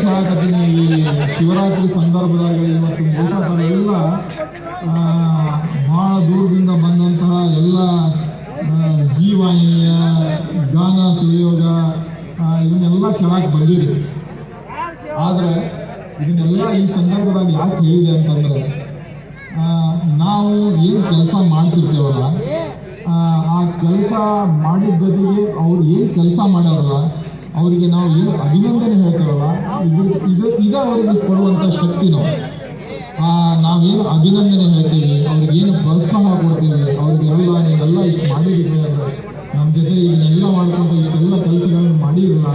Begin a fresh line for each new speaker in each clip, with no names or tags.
ಹೇಳಕತ್ತೀನಿ, ಈ ಶಿವರಾತ್ರಿ ಸಂದರ್ಭದಾಗ ಇವತ್ತು ಬಹುಶಃ ತಾವೆಲ್ಲ ಭಾಳ ದೂರದಿಂದ ಬಂದಂತಹ ಎಲ್ಲ ಜೀವಾಹಿನಿಯ ಗಾನ ಸುಯೋಗ ಇವನ್ನೆಲ್ಲ ಕೇಳಕ್ಕೆ ಬಂದಿರಿ. ಆದರೆ ಇದನ್ನೆಲ್ಲ ಈ ಸಂದರ್ಭದಾಗ ಯಾಕೆ ಹೇಳಿದೆ ಅಂತಂದ್ರೆ, ನಾವು ಏನು ಕೆಲಸ ಮಾಡ್ತಿರ್ತೇವಲ್ಲ, ಆ ಕೆಲಸ ಮಾಡಿದ ಜೊತೆಗೆ ಅವ್ರು ಏನು ಕೆಲಸ ಮಾಡ್ಯಾರಲ್ಲ ಅವರಿಗೆ ನಾವು ಏನು ಅಭಿನಂದನೆ ಹೇಳ್ತೇವಲ್ಲ, ಇದು ಅವರಿಗೆ ಕೊಡುವಂಥ ಶಕ್ತಿ. ನಾವೇನು ಅಭಿನಂದನೆ ಹೇಳ್ತೀವಿ, ಅವ್ರಿಗೇನು ಪ್ರೋತ್ಸಾಹ ಕೊಡ್ತೀವಿ, ಅವ್ರಿಗೆಲ್ಲ ನೀವೆಲ್ಲ ಇಷ್ಟು ಮಾಡಿರಿ ಸರ್, ನಮ್ಮ ಜೊತೆ ಇದನ್ನೆಲ್ಲ ಮಾಡ್ಕೊಂತ ಇಷ್ಟೆಲ್ಲ ಕೆಲಸಗಳನ್ನು ಮಾಡಿರಲ್ಲ,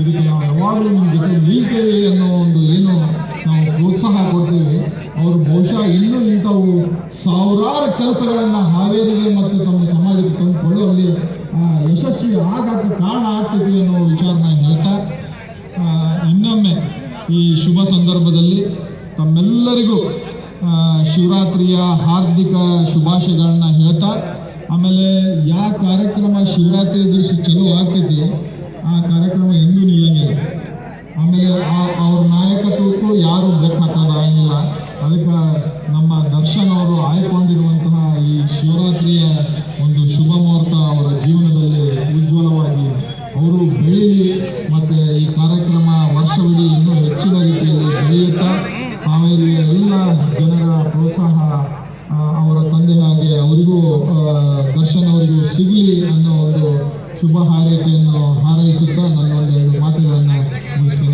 ಇದಕ್ಕೆ ನಾವು ಯಾವಾಗಲೂ ನಿಮ್ಮ ಜೊತೆ ನಿಲ್ತೇವೆ ಅನ್ನೋ ಒಂದು ಏನು ನಾವು ಪ್ರೋತ್ಸಾಹ ಕೊಡ್ತೀವಿ, ಅವರು ಬಹುಶಃ ಇನ್ನೂ ಇಂಥವು ಸಾವಿರಾರು ಕೆಲಸಗಳನ್ನು ಹಾವೇರಿಗೆ ಮತ್ತು ತಮ್ಮ ಸಮಾಜಕ್ಕೆ ತಂದುಕೊಳ್ಳುವಲ್ಲಿ ಯಶಸ್ವಿ ಆಗಕ್ಕೆ ಕಾರಣ ಆಗ್ತದೆ ಅನ್ನೋ ವಿಚಾರನ ಹೇಳ್ತಾ, ಇನ್ನೊಮ್ಮೆ ಈ ಶುಭ ಸಂದರ್ಭದಲ್ಲಿ ತಮ್ಮೆಲ್ಲರಿಗೂ ಶಿವರಾತ್ರಿಯ ಹಾರ್ದಿಕ ಶುಭಾಶಯಗಳನ್ನ ಹೇಳ್ತಾ, ಆಮೇಲೆ ಯಾವ ಕಾರ್ಯಕ್ರಮ ಶಿವರಾತ್ರಿ ದಿವಸ ಚಲೋ ಆಗ್ತೈತಿ ಆ ಕಾರ್ಯಕ್ರಮ ಎಂದೂ ನಿಲ್ಲಂಗಿಲ್ಲ. ಆಮೇಲೆ ಅವ್ರ ನಾಯಕತ್ವಕ್ಕೂ ಯಾರೂ ಬ್ರೇಕ್ ಹಾಕೋದಾಗಿಲ್ಲ. ಅದಕ್ಕೆ ನಮ್ಮ ದರ್ಶನ್ ಅವರು ಆಯ್ಕೊಂಡಿರುವಂತಹ ಈ ಶಿವರಾತ್ರಿಯ ಒಂದು ಶುಭ ಮುಹೂರ್ತ ಅವರ ಜೀವನದಲ್ಲಿ ಉಜ್ವಲವಾಗಿ ಅವರು ಬೆಳೀಲಿ ಮತ್ತು ಈ ಕಾರ್ಯಕ್ರಮ ವರ್ಷವಿಡೀ ಇನ್ನೂ ಹೆಚ್ಚಿನ ರೀತಿಯಲ್ಲಿ ಬೆಳೆಯುತ್ತಾ ಹಾವೇರಿಯ ಎಲ್ಲ ಜನರ ಪ್ರೋತ್ಸಾಹ ಅವರ ತಂದೆ ಹಾಗೆ ಅವರಿಗೂ ದರ್ಶನ್ ಅವರಿಗೂ ಸಿಗಲಿ ಅನ್ನೋ ಒಂದು ಶುಭ ಹಾರೈಕೆಯನ್ನು ಹಾರೈಸುತ್ತಾ ನನ್ನ ಒಂದೆರಡು ಮಾತುಗಳನ್ನು ಮುಗಿಸ್ತೇನೆ.